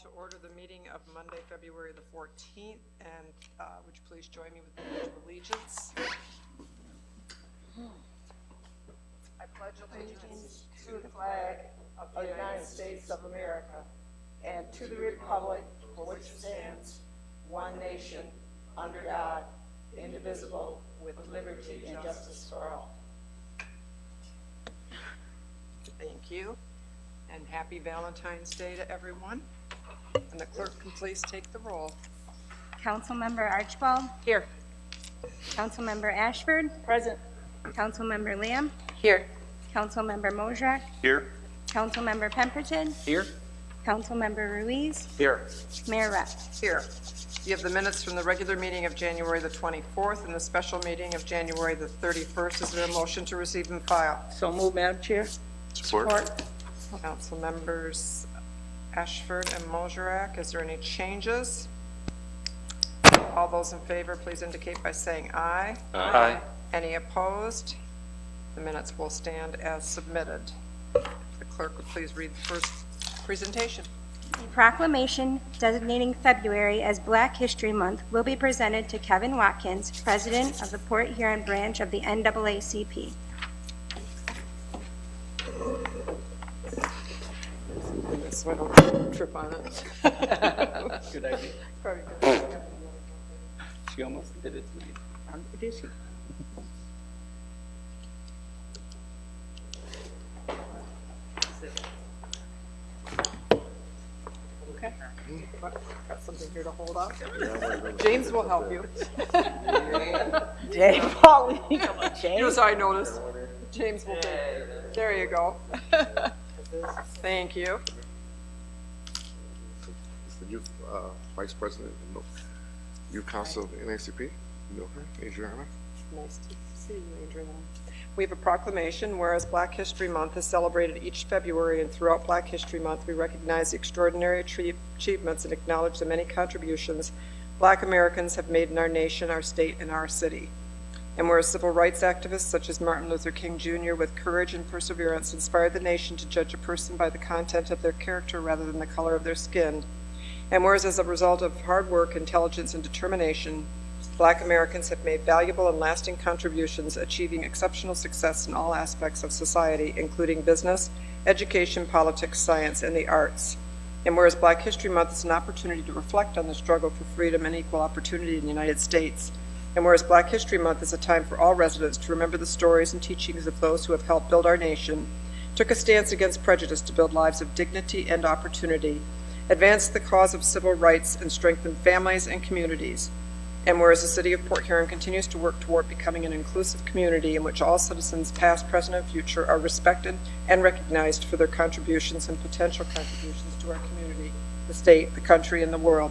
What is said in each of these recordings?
to order the meeting of Monday, February the 14th, and would you please join me with the Pledge of Allegiance? I pledge allegiance to the flag of the United States of America and to the republic for which it stands, one nation, under God, indivisible, with liberty and justice for all. Thank you, and happy Valentine's Day to everyone. And the clerk can please take the roll. Councilmember Archibald. Here. Councilmember Ashford. Present. Councilmember Lamb. Here. Councilmember Mosrak. Here. Councilmember Pemberton. Here. Councilmember Ruiz. Here. Mayor Rep. Here. You have the minutes from the regular meeting of January the 24th and the special meeting of January the 31st. Is there a motion to receive and file? So moved, Madam Chair. Support. Council members Ashford and Mosrak. Is there any changes? All those in favor, please indicate by saying aye. Aye. Any opposed? The minutes will stand as submitted. The clerk will please read the first presentation. A proclamation designating February as Black History Month will be presented to Kevin Watkins, President of the Port Huron branch of the NAACP. So I don't trip on it. Good idea. Probably good. She almost did it to me. Did she? Okay. Got something here to hold up. James will help you. James, Pauline. Yes, I noticed. James will take it. There you go. Thank you. It's the new Vice President of Youth Council of the NAACP. You know her, Adriana. Nice to see you, Adriana. We have a proclamation, whereas Black History Month is celebrated each February, and throughout Black History Month we recognize the extraordinary achievements and acknowledge the many contributions Black Americans have made in our nation, our state, and our city. And whereas civil rights activists such as Martin Luther King Jr. with courage and perseverance inspired the nation to judge a person by the content of their character rather than the color of their skin, and whereas as a result of hard work, intelligence, and determination, Black Americans have made valuable and lasting contributions, achieving exceptional success in all aspects of society, including business, education, politics, science, and the arts. And whereas Black History Month is an opportunity to reflect on the struggle for freedom and equal opportunity in the United States, and whereas Black History Month is a time for all residents to remember the stories and teachings of those who have helped build our nation, took a stance against prejudice to build lives of dignity and opportunity, advanced the cause of civil rights, and strengthened families and communities. And whereas the City of Port Huron continues to work toward becoming an inclusive community in which all citizens, past, present, and future, are respected and recognized for their contributions and potential contributions to our community, the state, the country, and the world.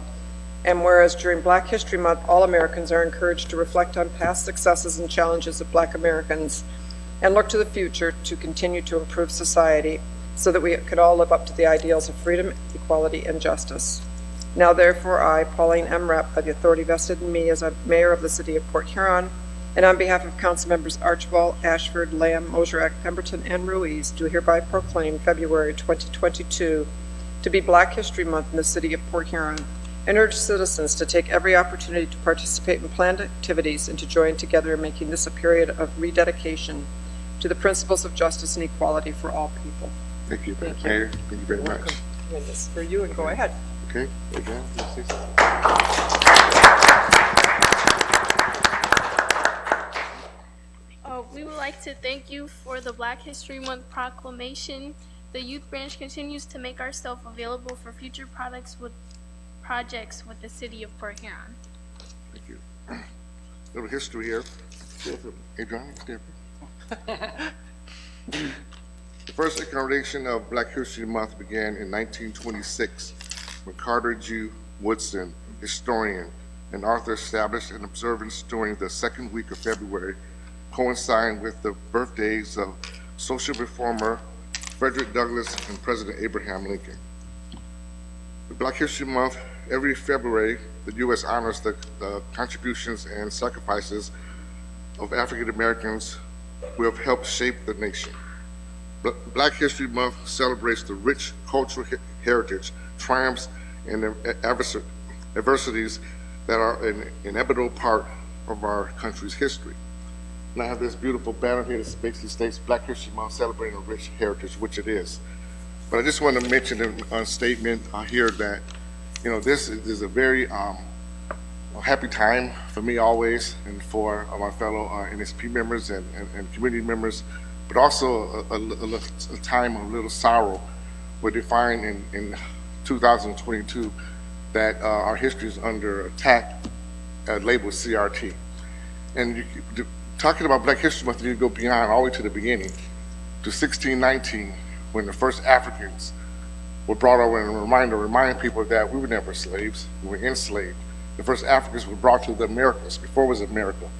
And whereas during Black History Month, all Americans are encouraged to reflect on past successes and challenges of Black Americans and look to the future to continue to improve society so that we can all live up to the ideals of freedom, equality, and justice. Now, therefore, I, Pauline M. Rep, by the authority vested in me as a mayor of the City of Port Huron, and on behalf of Council members Archibald, Ashford, Lamb, Mosrak, Pemberton, and Ruiz, do hereby proclaim February 2022 to be Black History Month in the City of Port Huron, and urge citizens to take every opportunity to participate in planned activities and to join together in making this a period of rededication to the principles of justice and equality for all people. Thank you, Thank you. Mayor. Thank you very much. Welcome. And this is for you, and go ahead. Okay, again, We would like to thank you for the Black History Month proclamation. The youth branch continues to make ourselves available for future projects with the City of Port Huron. Thank you. A little history here. Adriana, stay up. The first incarnation of Black History Month began in 1926 when Carter G. Woodson, historian and author, established an observance during the second week of February, coinciding with the birthdays of social reformer Frederick Douglass and President Abraham Lincoln. The Black History Month, every February, the U.S. honors the contributions and sacrifices of African Americans who have helped shape the nation. Black History Month celebrates the rich cultural heritage, triumphs, and the adversities that are an inevitable part of our country's history. And I have this beautiful banner here that basically states Black History Month celebrating a rich heritage, which it is. But I just want to mention a statement here that, this is a very happy time for me always, and for my fellow NSP members and community members, but also a time of little sorrow. We're defined in 2022 that our history is under attack, labeled CRT. And talking about Black History Month, you go beyond all the way to the beginning, to 1619, when the first Africans were brought over, and remind people that we were never slaves, we were enslaved. The first Africans were brought to the Americas, before it was America,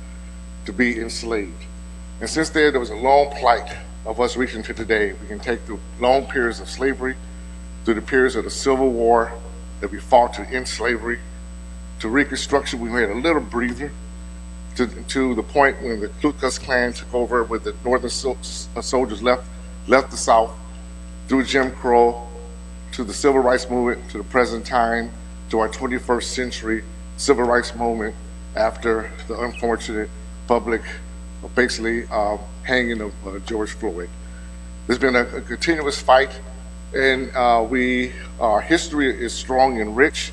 to be enslaved. And since then, there was a long plight of us reaching to today. We can take through long periods of slavery, through the periods of the Civil War that we fought to end slavery, to Reconstruction, we had a little breather, to the point when the Ku Klux Klan took over, with the Northern soldiers left the South, through Jim Crow, to the Civil Rights Movement, to the present time, to our 21st century Civil Rights Movement after the unfortunate public, basically hanging of George Floyd. There's been a continuous fight, and our history is strong and rich.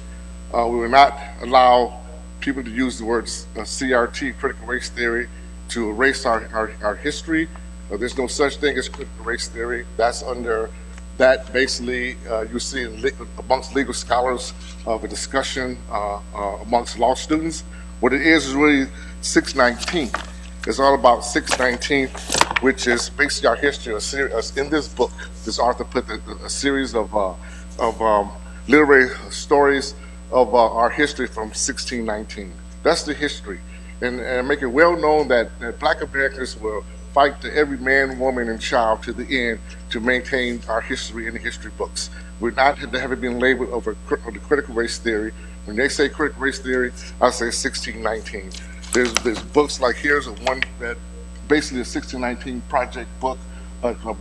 We will not allow people to use the words CRT, critical race theory, to erase our history. There's no such thing as critical race theory. That's under that, basically, you see amongst legal scholars of a discussion amongst law students. What it is really 619. It's all about 619, which is basically our history. In this book, this author put a series of literary stories of our history from 1619. That's the history. And make it well known that Black Americans will fight to every man, woman, and child to the end to maintain our history in the history books. We're not having been labeled over the critical race theory. When they say critical race theory, I say 1619. There's books like, here's one that basically a 1619 project book,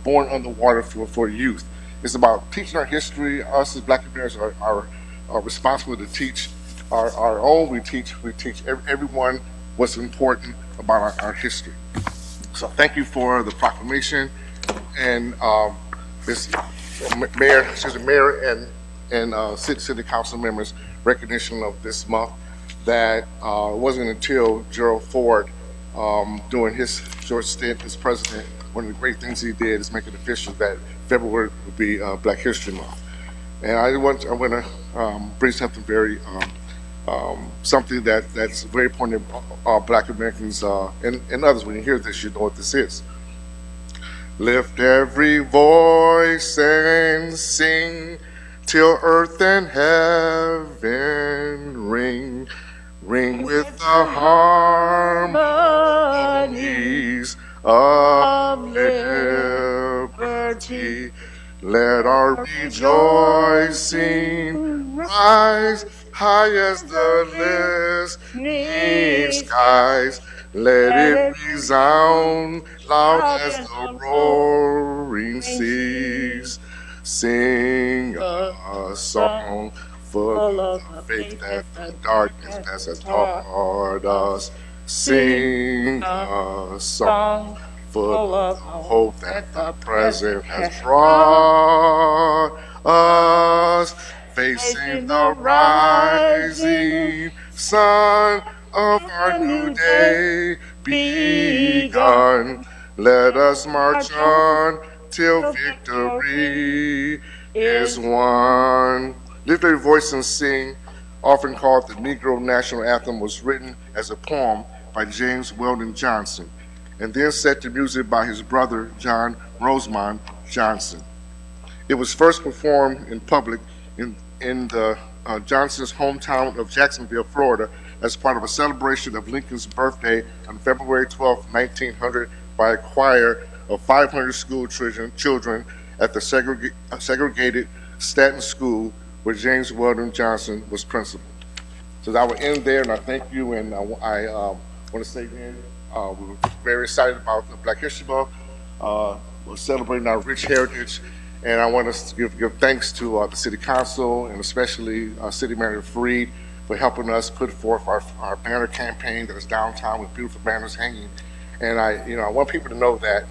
Born Underwater for youth. It's about teaching our history. Us as Black Americans are responsible to teach our own. We teach everyone what's important about our history. So thank you for the proclamation, and this mayor and city council members' recognition of this month. That it wasn't until Gerald Ford, during his short stint as president, one of the great things he did is make it official that February would be Black History Month. And I want to bring something very something that's very important to Black Americans and others. When you hear this, you know what this is. Lift every voice and sing till earth and heaven ring. Ring with the harmonies of liberty. Let our rejoicing rise high as the listening skies. Let it resound loud as the roaring seas. Sing a song full of faith that the darkness has taught us. Sing a song full of hope that the present has brought us. Facing the rising sun of our new day begun. Let us march on till victory is won. Lift your voice and sing, often called the Negro National Anthem, was written as a poem by James Weldon Johnson, and then set to music by his brother, John Rosamond Johnson. It was first performed in public in the Johnson's hometown of Jacksonville, Florida, as part of a celebration of Lincoln's birthday on February 12, 1900, by a choir of 500 school children at the segregated Stanton School, where James Weldon Johnson was principal. So I will end there, and I thank you, and I want to say again, we're very excited about the Black History Month. We're celebrating our rich heritage, And I want to give thanks to the City Council and especially City Manager Freed for helping us put forth our banner campaign that is downtown with beautiful banners hanging. And I want people to know that,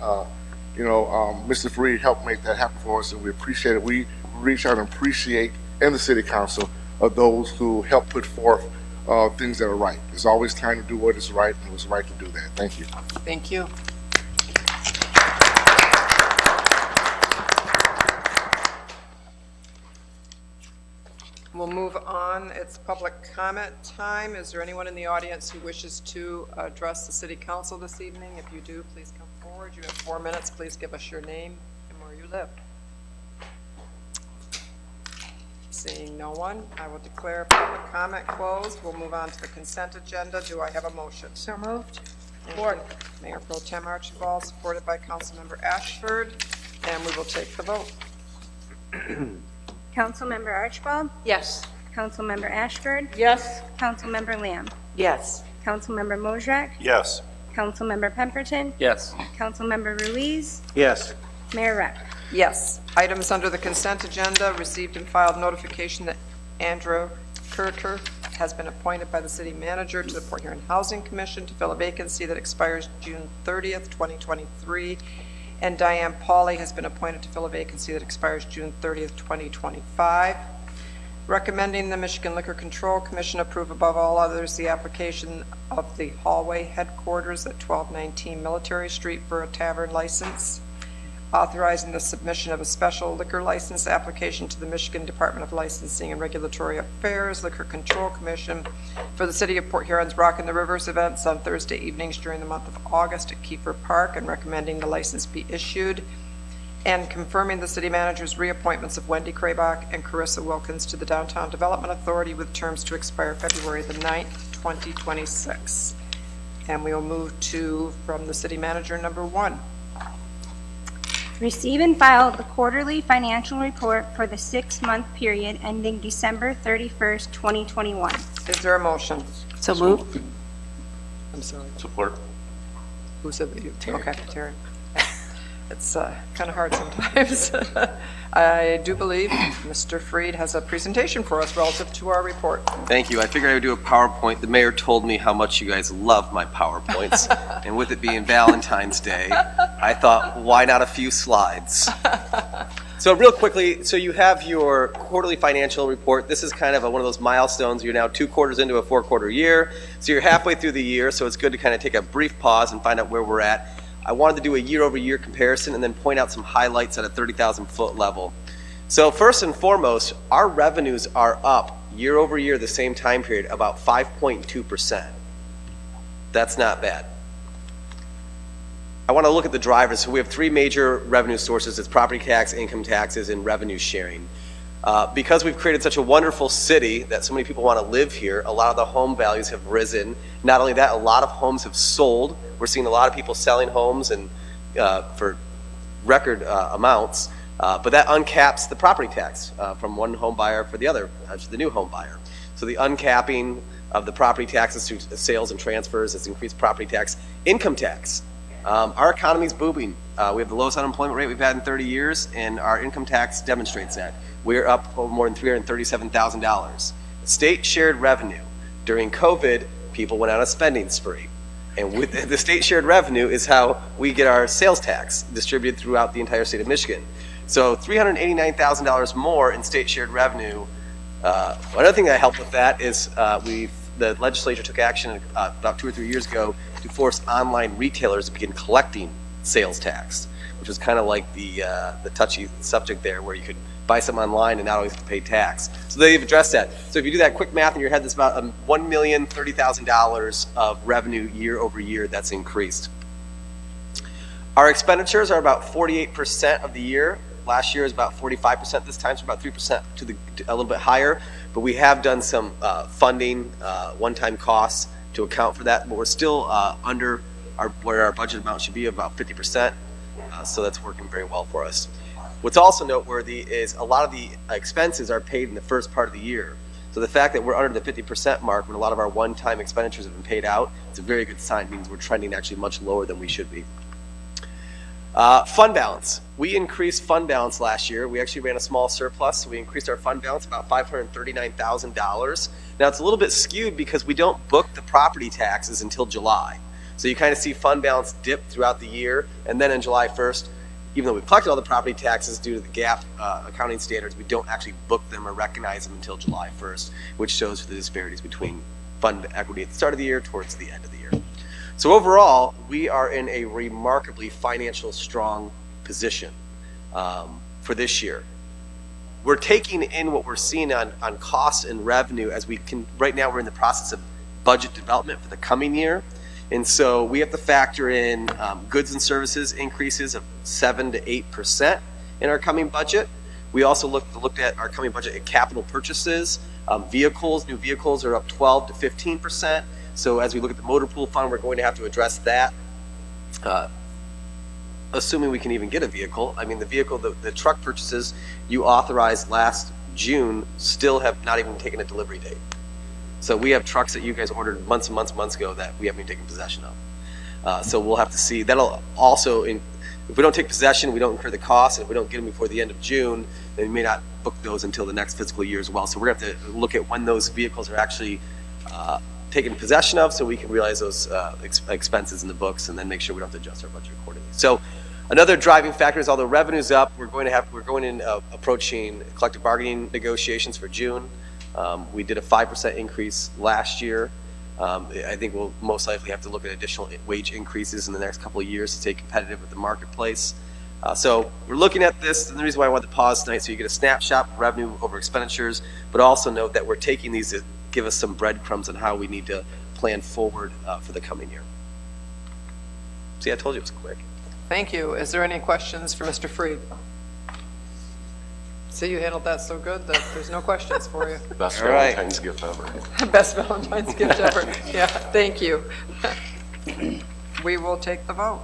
Mr. Freed helped make that happen for us, and we appreciate it. We reach out and appreciate in the City Council of those who help put forth things that are right. There's always time to do what is right, and it was right to do that. Thank you. Thank you. We'll move on. It's public comment time. Is there anyone in the audience who wishes to address the City Council this evening? If you do, please come forward. You have 4 minutes. Please give us your name and where you live. Seeing no one, I will declare public comment closed. We'll move on to the consent agenda. Do I have a motion? So moved. Support. Mayor Pro Tem Archibald, supported by Councilmember Ashford, and we will take the vote. Councilmember Archibald? Yes. Councilmember Ashford? Yes. Councilmember Lamb? Yes. Councilmember Mojak? Yes. Councilmember Pemberton? Yes. Councilmember Ruiz? Yes. Mayor Rec? Yes. Items under the consent agenda, received and filed notification that Andrew Kurter has been appointed by the city manager to the Port Huron Housing Commission to fill a vacancy that expires June 30th, 2023. And Diane Pauley has been appointed to fill a vacancy that expires June 30th, 2025. Recommending the Michigan Liquor Control Commission approve above all others the application of the Hallway Headquarters at 1219 Military Street for a tavern license. Authorizing the submission of a special liquor license application to the Michigan Department of Licensing and Regulatory Affairs Liquor Control Commission for the City of Port Huron's Rock in the Rivers events on Thursday evenings during the month of August at Kiefer Park, and recommending the license be issued, and confirming the city manager's reappointments of Wendy Kraybach and Carissa Wilkins to the Downtown Development Authority with terms to expire February the 9th, 2026. And we will move to, from the city manager, number 1. Receive and file the quarterly financial report for the 6-month period ending December 31st, 2021. Is there a motion? So moved. I'm sorry. Support. Who said that? You? Okay, Terry. It's kind of hard sometimes. I do believe Mr. Freed has a presentation for us relative to our report. Thank you. I figured I would do a PowerPoint. The mayor told me how much you guys love my PowerPoints. And with it being Valentine's Day, I thought, why not a few slides? So real quickly, so you have your quarterly financial report. This is kind of one of those milestones. You're now 2 quarters into a 4-quarter year. So you're halfway through the year, so it's good to kind of take a brief pause and find out where we're at. I wanted to do a year-over-year comparison and then point out some highlights at a 30,000-foot level. So first and foremost, our revenues are up year-over-year the same time period, about 5.2%. That's not bad. I want to look at the drivers. So we have 3 major revenue sources. It's property tax, income taxes, and revenue sharing. Because we've created such a wonderful city that so many people want to live here, a lot of the home values have risen. Not only that, a lot of homes have sold. We're seeing a lot of people selling homes and for record amounts, but that uncaps the property tax from one home buyer for the other, to the new home buyer. So the uncapping of the property taxes through sales and transfers has increased property tax. Income tax. Our economy's booming. We have the lowest unemployment rate we've had in 30 years, and our income tax demonstrates that. We're up over more than $337,000. State shared revenue. During COVID, people went on a spending spree. And with the state shared revenue is how we get our sales tax distributed throughout the entire state of Michigan. So $389,000 more in state shared revenue. Another thing that helped with that is the legislature took action about 2 or 3 years ago to force online retailers to begin collecting sales tax, which was kind of like the touchy subject there, where you could buy something online and not always have to pay tax. So they've addressed that. So if you do that quick math in your head, that's about $1,030,000 of revenue year over year that's increased. Our expenditures are about 48% of the year. Last year is about 45% this time, so about 3% a little bit higher. But we have done some funding, one-time costs to account for that, but we're still under where our budget amount should be, about 50%. So that's working very well for us. What's also noteworthy is a lot of the expenses are paid in the first part of the year. So the fact that we're under the 50% mark when a lot of our one-time expenditures have been paid out, it's a very good sign. It means we're trending actually much lower than we should be. Fund balance. We increased fund balance last year. We actually ran a small surplus, so we increased our fund balance about $539,000. Now, it's a little bit skewed because we don't book the property taxes until July. So you kind of see fund balance dip throughout the year, and then on July 1st, even though we've collected all the property taxes due to the GAAP accounting standards, we don't actually book them or recognize them until July 1st, which shows the disparities between fund equity at the start of the year towards the end of the year. So overall, we are in a remarkably financial strong position for this year. We're taking in what we're seeing on costs and revenue as we can. Right now, we're in the process of budget development for the coming year. And so we have to factor in goods and services increases of 7 to 8% in our coming budget. We also looked at our coming budget at capital purchases. New vehicles are up 12 to 15%. So as we look at the motor pool fund, we're going to have to address that. Assuming we can even get a vehicle. I mean, the truck purchases you authorized last June still have not even taken a delivery date. So we have trucks that you guys ordered months and months and months ago that we haven't even taken possession of. So we'll have to see. That'll also, if we don't take possession, we don't incur the costs, and if we don't get them before the end of June, then we may not book those until the next fiscal year as well. So we're going to have to look at when those vehicles are actually taken possession of, so we can realize those expenses in the books, and then make sure we don't have to adjust our budget accordingly. So another driving factor is, although revenue's up, we're going in approaching collective bargaining negotiations for June. We did a 5% increase last year. I think we'll most likely have to look at additional wage increases in the next couple of years to stay competitive with the marketplace. So we're looking at this, and the reason why I wanted to pause tonight, so you get a snapshot of revenue over expenditures, but also note that we're taking these to give us some breadcrumbs on how we need to plan forward for the coming year. See, I told you it was quick. Thank you. Is there any questions for Mr. Freed? See, you handled that so good that there's no questions for you. Best All right. Valentine's gift ever. Best Valentine's gift ever. Yeah, thank you. We will take the vote.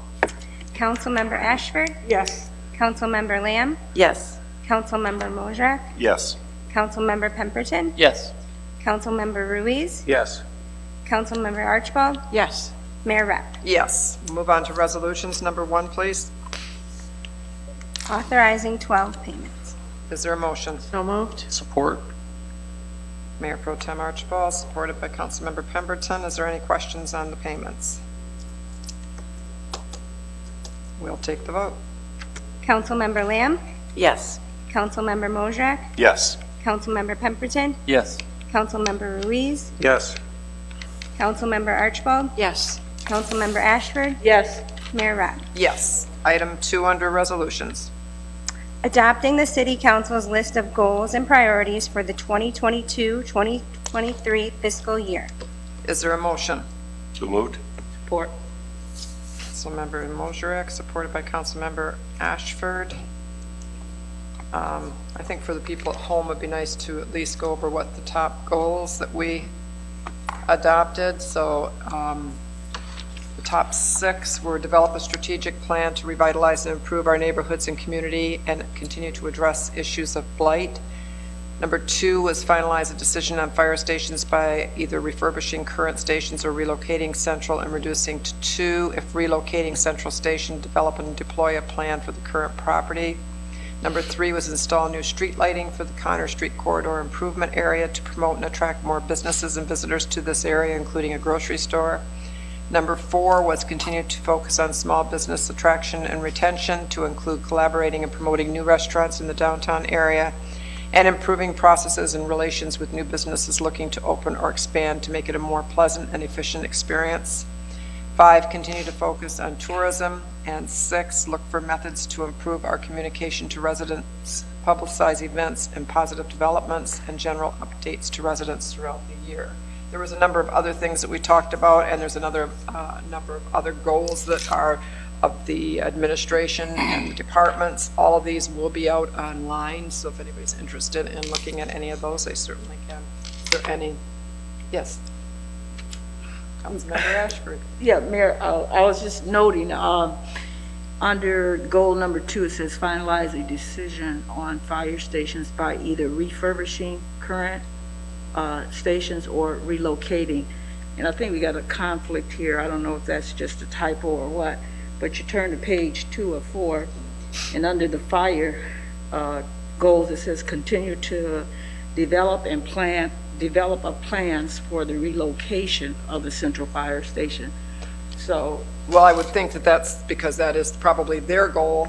Councilmember Ashford? Yes. Councilmember Lamb? Yes. Councilmember Mojrek? Yes. Councilmember Pemberton? Yes. Councilmember Ruiz? Yes. Councilmember Archibald? Yes. Mayor Rapp? Yes. Move on to resolutions. Number 1, please. Authorizing 12 payments. Is there a motion? So moved. Support. Mayor Pro Tem Archibald, supported by Councilmember Pemberton. Is there any questions on the payments? We'll take the vote. Councilmember Lamb? Yes. Councilmember Mojrek? Yes. Councilmember Pemberton? Yes. Councilmember Ruiz? Yes. Councilmember Archibald? Yes. Councilmember Ashford? Yes. Mayor Rapp? Yes. Item 2 under resolutions. Adopting the City Council's list of goals and priorities for the 2022-2023 fiscal year. Is there a motion? So moved. Support. Councilmember Mojrek, supported by Councilmember Ashford. I think for the people at home, it'd be nice to at least go over what the top goals that we adopted. So the top 6 were develop a strategic plan to revitalize and improve our neighborhoods and community and continue to address issues of blight. Number 2 was finalize a decision on fire stations by either refurbishing current stations or relocating central and reducing to 2. If relocating central station, develop and deploy a plan for the current property. Number 3 was install new street lighting for the Connor Street corridor improvement area to promote and attract more businesses and visitors to this area, including a grocery store. Number 4 was continue to focus on small business attraction and retention to include collaborating and promoting new restaurants in the downtown area and improving processes and relations with new businesses looking to open or expand to make it a more pleasant and efficient experience. 5, continue to focus on tourism. And 6, look for methods to improve our communication to residents, publicize events and positive developments, and general updates to residents throughout the year. There was a number of other things that we talked about, and there's another number of other goals that are of the administration and the departments. All of these will be out online, so if anybody's interested in looking at any of those, they certainly can. Is there any? Yes. Councilmember Ashford. Yeah, Mayor, I was just noting, under goal number 2, it says finalize a decision on fire stations by either refurbishing current stations or relocating. And I think we got a conflict here. I don't know if that's just a typo or what, but you turn to page 2 of 4, and under the fire goals, it says continue to develop plans for the relocation of the central fire station. So, Well, I would think that that's because that is probably their goal.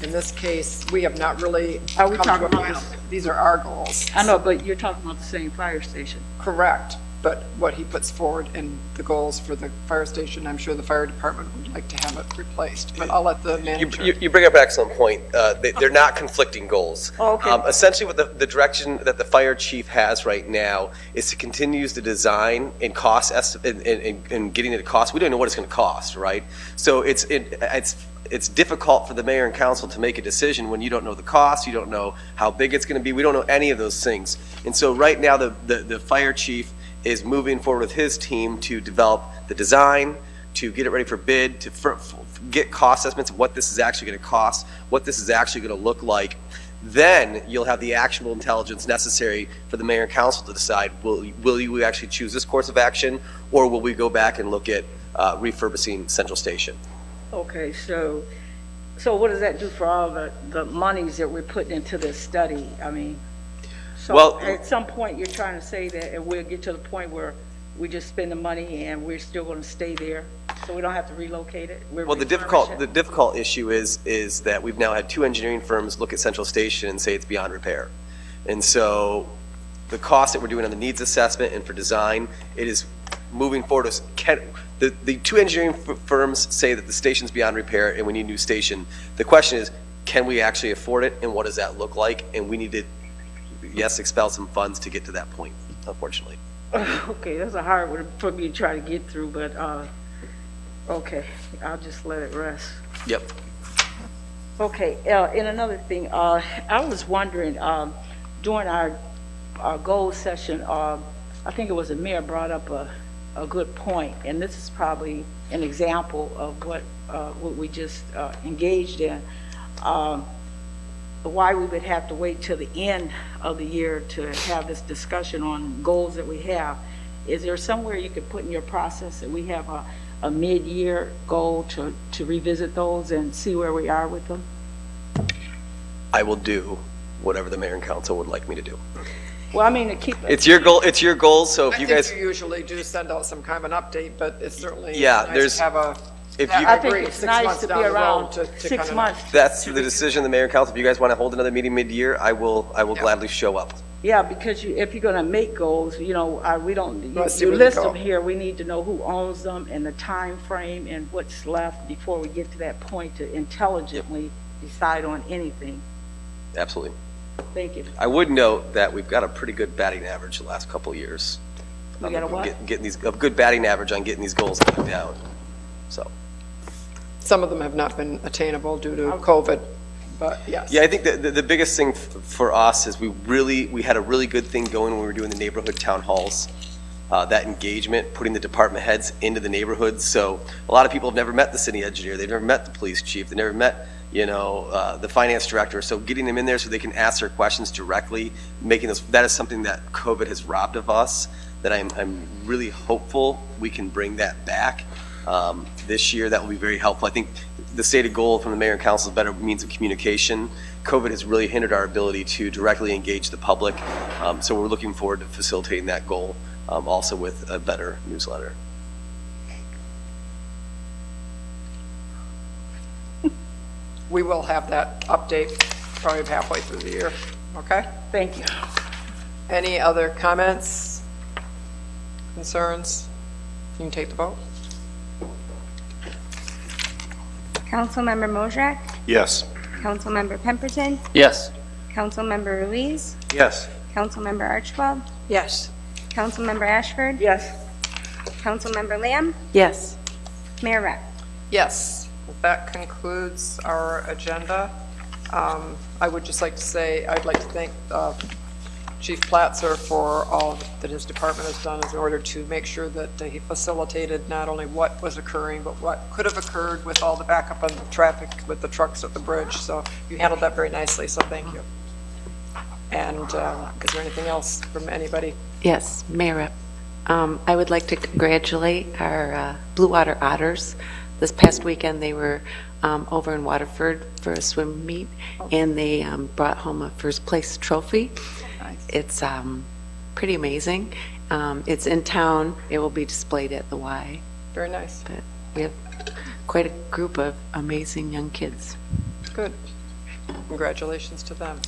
In this case, we have not really Are we come to talking a about final. this? These are our goals. I know, but you're talking about the same fire station. Correct, but what he puts forward in the goals for the fire station, I'm sure the fire department would like to have it replaced, but I'll let the manager. You bring up an excellent point. They're not conflicting goals. Oh, okay. Essentially, what the direction that the fire chief has right now is to continue the design and cost and getting it to cost. We don't know what it's going to cost, right? So it's difficult for the mayor and council to make a decision when you don't know the cost, you don't know how big it's going to be, we don't know any of those things. And so right now, the fire chief is moving forward with his team to develop the design, to get it ready for bid, to get cost estimates of what this is actually going to cost, what this is actually going to look like. Then you'll have the actionable intelligence necessary for the mayor and council to decide, will you actually choose this course of action, or will we go back and look at refurbishing Central Station? Okay, so what does that do for all the monies that we're putting into this study? I mean, so Well- at some point, you're trying to say that, and we'll get to the point where we just spend the money and we're still going to stay there, so we don't have to relocate it? Well, the difficult issue is that we've now had 2 engineering firms look at Central Station and say it's beyond repair. And so the cost that we're doing on the needs assessment and for design, it is moving forward. The 2 engineering firms say that the station's beyond repair and we need a new station. The question is, can we actually afford it, and what does that look like? And we need to, yes, expel some funds to get to that point, unfortunately. Okay, that's a hard one for me to try to get through, but, okay, I'll just let it rest. Yep. Okay, and another thing, I was wondering, during our goal session, I think it was the mayor brought up a good point, and this is probably an example of what we just engaged in. Why we would have to wait till the end of the year to have this discussion on goals that we have. Is there somewhere you could put in your process that we have a mid-year goal to revisit those and see where we are with them? I will do whatever the mayor and council would like me to do. Well, I mean, to keep. It's your goal, so if I you think guys, you usually do send out some kind of an update, but it's certainly Yeah, nice there's- to have a. if I you- I think agree, it's 6 nice months to down be the road around to 6 kinda- months. that's the decision of the mayor and council. If you guys want to hold another meeting mid-year, I will gladly show up. Yeah, because if you're gonna make goals, we don't, Let's see you where they list go. them here, we need to know who owns them and the time frame and what's left before we get to that point to intelligently decide on anything. Absolutely. Thank you. I would note that we've got a pretty good batting average the last couple of years. We got a what? Getting these, a good batting average on getting these goals knocked down. So, Some of them have not been attainable due to COVID, but yes. yeah, I think the biggest thing for us is we had a really good thing going when we were doing the neighborhood town halls. That engagement, putting the department heads into the neighborhoods. So a lot of people have never met the city engineer, they've never met the police chief, they've never met, the finance director. So getting them in there so they can ask their questions directly, that is something that COVID has robbed of us, that I'm really hopeful we can bring that back. This year, that will be very helpful. I think the stated goal from the mayor and council is better means of communication. COVID has really hindered our ability to directly engage the public. So we're looking forward to facilitating that goal, also with a better newsletter. We will have that update probably halfway through the year, okay? Thank you. Any other comments, concerns? You can take the vote. Councilmember Mojak, Yes. Councilmember Pemberton, Yes. Councilmember Ruiz, Yes. Councilmember Archibald, Yes. Councilmember Ashford, Yes. Councilmember Lamb, Yes. Mayor Rep. Yes, that concludes our agenda. I would just like to say, I'd like to thank Chief Platzer for all that his department has done in order to make sure that he facilitated not only what was occurring, but what could have occurred with all the backup on the traffic with the trucks at the bridge. So you handled that very nicely, so thank you. And is there anything else from anybody? Yes, Mayor Rep. I would like to congratulate our Blue Water Otters. this past weekend, they were over in Waterford for a swim meet, and they brought home a first place trophy. It's pretty amazing. It's in town. It will be displayed at the Y. Very nice. But we have quite a group of amazing young kids. Good. Congratulations to them.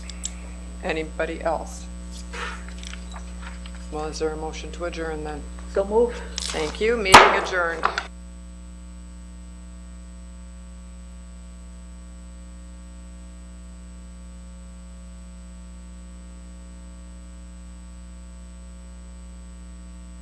Anybody else? Well, is there a motion to adjourn then? So moved. Thank you. Meeting adjourned.